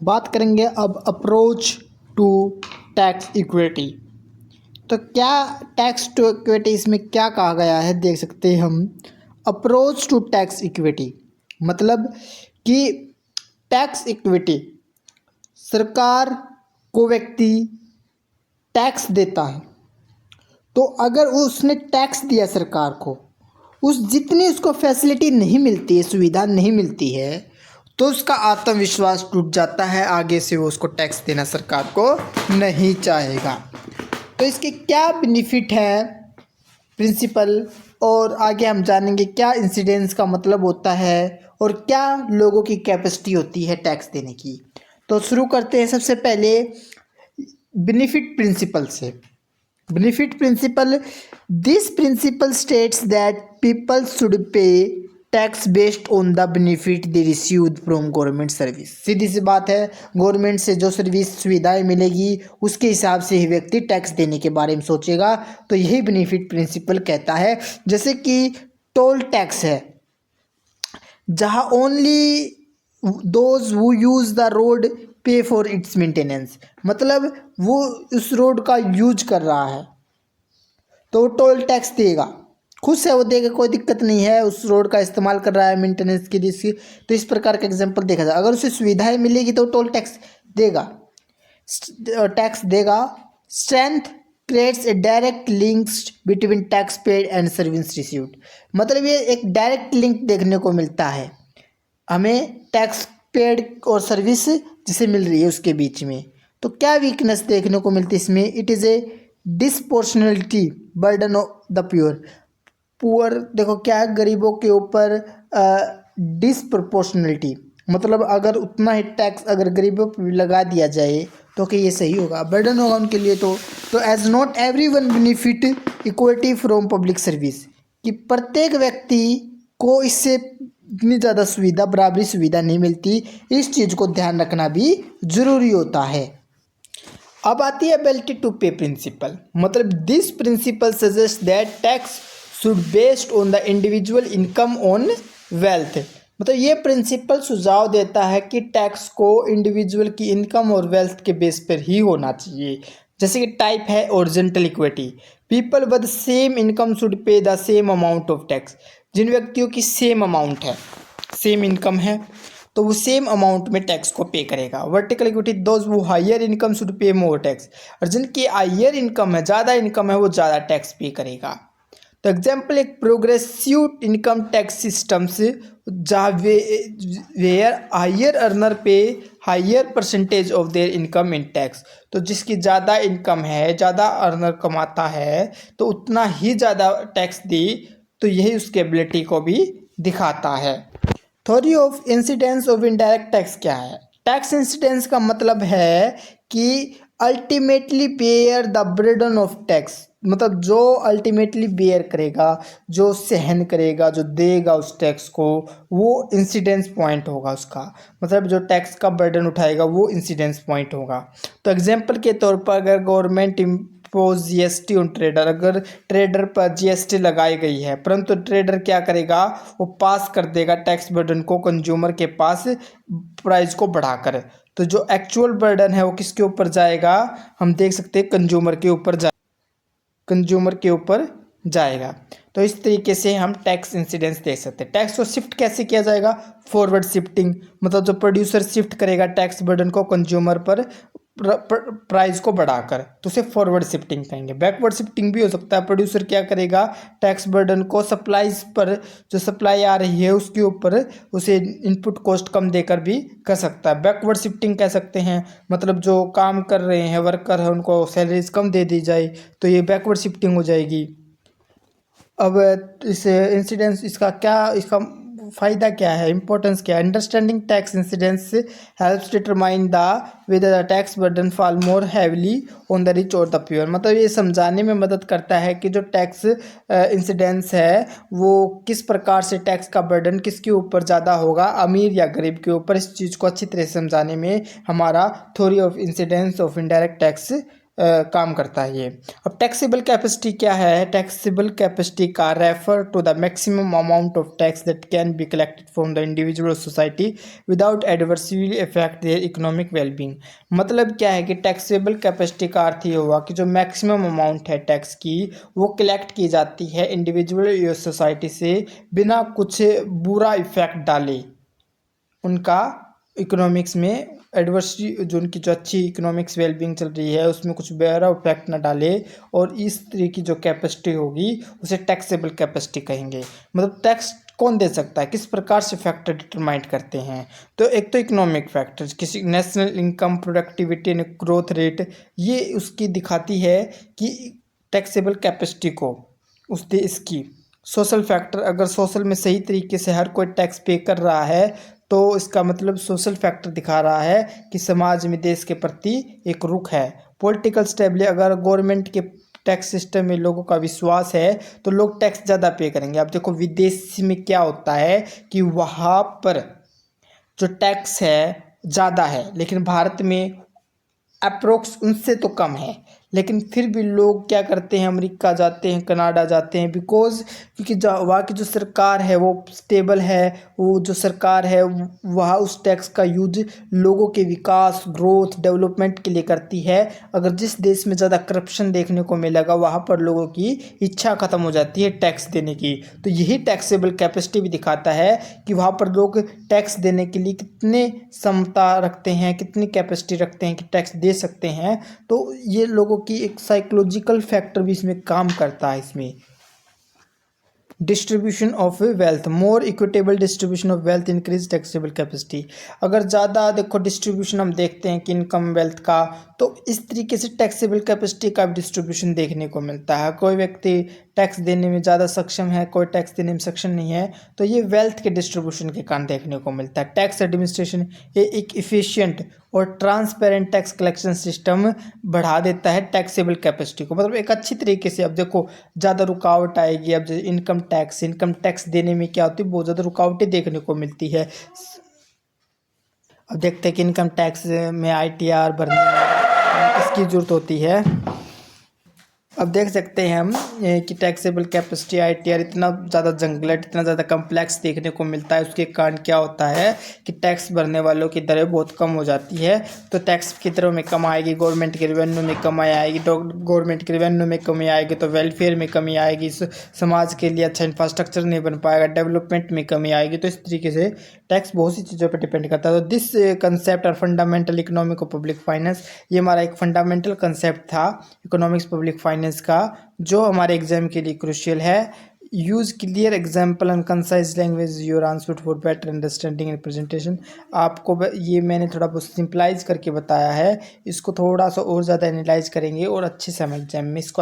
बात करेंगे अब अप्रोच टू टैक्स इक्विटी। तो क्या टैक्स टू इक्विटी इसमें क्या कहा गया है, देख सकते हैं हम। अप्रोच टू टैक्स इक्विटी मतलब कि टैक्स इक्विटी, सरकार को व्यक्ति टैक्स देता है, तो अगर उसने टैक्स दिया सरकार को, उस जितनी उसको फैसिलिटी नहीं मिलती है, सुविधा नहीं मिलती है, तो उसका आत्मविश्वास टूट जाता है, आगे से वो उसको टैक्स देना सरकार को नहीं चाहेगा। तो इसके क्या बेनिफिट है प्रिंसिपल, और आगे हम जानेंगे क्या इंसिडेंस का मतलब होता है और क्या लोगों की कैपेसिटी होती है टैक्स देने की। तो शुरू करते हैं सबसे पहले बेनिफिट प्रिंसिपल से। Benefit principle, this principle states that people should pay tax based on the benefit they receive from government service. सीधी सी बात है, गवर्नमेंट से जो सर्विस सुविधाएं मिलेगी उसके हिसाब से ही व्यक्ति टैक्स देने के बारे में सोचेगा। तो यही बेनिफिट प्रिंसिपल कहता है। जैसे कि टोल टैक्स है, जहाँ only those who use the road पे फॉर इट्स मेंटेनेंस, मतलब वो उस रोड का यूज कर रहा है तो वो टोल टैक्स देगा, खुश है वो देगा, कोई दिक्कत नहीं है, उस रोड का इस्तेमाल कर रहा है मेंटेनेंस के लिए। तो इस प्रकार का एग्जांपल देखा जाए, अगर उसे सुविधाएं मिलेगी तो टोल टैक्स देगा, strength creates a direct links between tax paid and service received, मतलब ये एक डायरेक्ट लिंक देखने को मिलता है हमें टैक्स पेड और सर्विस जिसे मिल रही है उसके बीच में। तो क्या वीकनेस देखने को मिलती है इसमें, it is a disproportionality burden of the poor. देखो क्या है, गरीबों के ऊपर डिसप्रोपोर्शनलिटी, मतलब अगर उतना ही टैक्स अगर गरीबों पर भी लगा दिया जाए तो कि ये सही होगा, बर्डन होगा उनके लिए। तो as not every one benefit equality from public service, कि प्रत्येक व्यक्ति को इससे इतनी ज़्यादा सुविधा, बराबरी सुविधा नहीं मिलती, इस चीज़ को ध्यान रखना भी ज़रूरी होता है। अब आती है एबिलिटी टू पे प्रिंसिपल, मतलब this principle suggest that tax should based on the individual income on wealth, मतलब ये प्रिंसिपल सुझाव देता है कि टैक्स को इंडिविजुअल की इनकम और वेल्थ के बेस पर ही होना चाहिए। जैसे कि टाइप है horizontal equity, people with same income should pay the same amount of tax, जिन व्यक्तियों की सेम अमाउंट है, सेम इनकम है, तो वो सेम अमाउंट में टैक्स को पे करेगा। वर्टिकल इक्विटी, दोज वो higher income should pay more tax, और जिनकी हायर इनकम है, ज़्यादा इनकम है, वो ज़्यादा टैक्स पे करेगा। तो एग्जाम्पल एक प्रोग्रेसिव इनकम टैक्स सिस्टम्स, जहाँ where higher earner pay higher percentage of their income in tax, तो जिसकी ज़्यादा इनकम है, ज़्यादा अर्नर कमाता है, तो उतना ही ज़्यादा टैक्स दी, तो यही उसकी एबिलिटी को भी दिखाता है। Theory of incidence of indirect tax क्या है? टैक्स इंसिडेंस का मतलब है कि ultimately bear the burden of tax, मतलब जो अल्टीमेटली बेयर करेगा, जो सहन करेगा, जो देगा उस टैक्स को, वो इंसिडेंस पॉइंट होगा उसका, मतलब जो टैक्स का बर्डन उठाएगा वो इंसिडेंस पॉइंट होगा। तो एग्जांपल के तौर पर अगर government impose GST on trader, अगर ट्रेडर पर जीएसटी लगाई गई है, परंतु ट्रेडर क्या करेगा, वो पास कर देगा टैक्स बर्डन को कंज्यूमर के पास प्राइस को बढ़ाकर, तो जो एक्चुअल बर्डन है वो किसके ऊपर जाएगा, हम देख सकते हैं कंज्यूमर के ऊपर जाएगा। तो इस तरीके से हम टैक्स इंसिडेंस देख सकते हैं। टैक्स को शिफ्ट कैसे किया जाएगा, फॉरवर्ड शिफ्टिंग, मतलब जो प्रोड्यूसर शिफ्ट करेगा टैक्स बर्डन को कंज्यूमर पर प्राइस को बढ़ाकर, तो उसे फॉरवर्ड शिफ्टिंग कहेंगे। बैकवर्ड शिफ्टिंग भी हो सकता है, प्रोड्यूसर क्या करेगा, टैक्स बर्डन को सप्लाईज पर, जो सप्लाई आ रही है उसके ऊपर उसे इनपुट कॉस्ट कम देकर भी कर सकता है। बैकवर्ड शिफ्टिंग कह सकते हैं, मतलब जो काम कर रहे हैं वर्कर है उनको सैलरीज कम दे दी जाए, तो ये बैकवर्ड शिफ्टिंग हो जाएगी। अब इस इंसिडेंस, इसका फ़ायदा क्या है, इंपॉर्टेंस क्या है? Understanding tax incidence helps determine the whether the tax burden fall more heavily on the rich और द पुअर, मतलब ये समझाने में मदद करता है कि जो टैक्स इंसिडेंस है वो किस प्रकार से टैक्स का बर्डन किसके ऊपर ज़्यादा होगा, अमीर या गरीब के ऊपर। इस चीज़ को अच्छी तरह से समझाने में हमारा theory of incidence of indirect tax काम करता है ये। अब टैक्सेबल कैपेसिटी क्या है? टैक्सेबल कैपेसिटी का refer to the maximum amount of tax that can be collected from the individual society without adversely effect their economic wellbeing. मतलब क्या है कि टैक्सेबल कैपेसिटी का अर्थ ये हुआ कि जो मैक्सिमम अमाउंट है टैक्स की वो कलेक्ट की जाती है इंडिविजुअल सोसाइटी से बिना कुछ बुरा इफेक्ट डाले उनका इकोनॉमिक्स में एडवर्सली, जो उनकी जो अच्छी इकोनॉमिक्स वेलबींग चल रही है उसमें कुछ बुरा इफेक्ट ना डाले। और इस तरह की जो कैपेसिटी होगी उसे टैक्सेबल कैपेसिटी कहेंगे। मतलब टैक्स कौन दे सकता है, किस प्रकार से फैक्टर डिटरमाइन करते हैं? तो एक तो इकोनॉमिक फैक्टर्स, किसी national income, productivity and growth rate, ये उसकी दिखाती है कि टैक्सेबल कैपेसिटी को उस देश की। सोशल फैक्टर, अगर सोशल में सही तरीके से हर कोई टैक्स पे कर रहा है तो इसका मतलब सोशल फैक्टर दिखा रहा है कि समाज में देश के प्रति एक रुख है। पॉलिटिकल स्टेबिलिटी, अगर गवर्नमेंट के टैक्स सिस्टम में लोगों का विश्वास है तो लोग टैक्स ज़्यादा पे करेंगे। अब देखो विदेश में क्या होता है कि वहाँ पर जो टैक्स है ज़्यादा है, लेकिन भारत में अप्रोक्स उनसे तो कम है, लेकिन फिर भी लोग क्या करते हैं, अमेरिका जाते हैं, कनाडा जाते हैं, बिकॉज क्योंकि वहाँ की जो सरकार है वो स्टेबल है। वो जो सरकार है वह उस टैक्स का यूज लोगों के विकास, ग्रोथ, डेवलपमेंट के लिए करती है। अगर जिस देश में ज़्यादा करप्शन देखने को मिलेगा वहाँ पर लोगों की इच्छा ख़त्म हो जाती है टैक्स देने की। तो यही टैक्सेबल कैपेसिटी भी दिखाता है कि वहाँ पर लोग टैक्स देने के लिए कितने क्षमता रखते हैं, कितनी कैपेसिटी रखते हैं कि टैक्स दे सकते हैं। तो ये लोगों की एक साइकोलॉजिकल फैक्टर भी इसमें काम करता है। इसमें distribution of wealth, more equitable distribution of wealth increase taxable capacity. अगर ज़्यादा देखो डिस्ट्रीब्यूशन हम देखते हैं कि इनकम वेल्थ का, तो इस तरीके से टैक्सेबल कैपेसिटी का भी डिस्ट्रीब्यूशन देखने को मिलता है। कोई व्यक्ति टैक्स देने में ज़्यादा सक्षम है, कोई टैक्स देने में सक्षम नहीं है, तो ये वेल्थ के डिस्ट्रीब्यूशन के कारण देखने को मिलता है। टैक्स एडमिनिस्ट्रेशन ये एक इफिशिएंट और ट्रांसपेरेंट टैक्स कलेक्शन सिस्टम बढ़ा देता है टैक्सेबल कैपेसिटी को। मतलब एक अच्छी तरीके से, अब देखो ज़्यादा रुकावट आएगी। अब इनकम टैक्स देने में क्या होती है, बहुत ज़्यादा रुकावटें देखने को मिलती है। अब देखते हैं कि इनकम टैक्स में ITR भरने में किसकी ज़रूरत होती है। अब देख सकते हैं हम कि टैक्सेबल कैपेसिटी ITR इतना ज़्यादा जंगलेट, इतना ज़्यादा कम्प्लेक्स देखने को मिलता है। उसके कारण क्या होता है कि टैक्स भरने वालों की दरें बहुत कम हो जाती है। तो टैक्स की दरों में कम आएगी, गवर्नमेंट के रेवेन्यू में कमी आएगी। तो गवर्नमेंट के रेवेन्यू में कमी आएगी तो वेलफेयर में कमी आएगी, समाज के लिए अच्छा इंफ्रास्ट्रक्चर नहीं बन पाएगा, डेवलपमेंट में कमी आएगी। तो इस तरीके से टैक्स बहुत सी चीज़ों पर डिपेंड करता है। तो दिस कंसेप्ट और फंडामेंटल इकोनॉमिक और पब्लिक फाइनेंस, ये हमारा एक फंडामेंटल कंसेप्ट था इकोनॉमिक्स पब्लिक फाइनेंस का, जो हमारे एग्जाम के लिए क्रूशियल है। Use clear example and concise language your answer for better understanding and presentation. आपको ये मैंने थोड़ा बहुत सिंपलाइज करके बताया है, इसको थोड़ा सा और ज़्यादा एनालाइज करेंगे और अच्छे से हम एग्जाम में इसको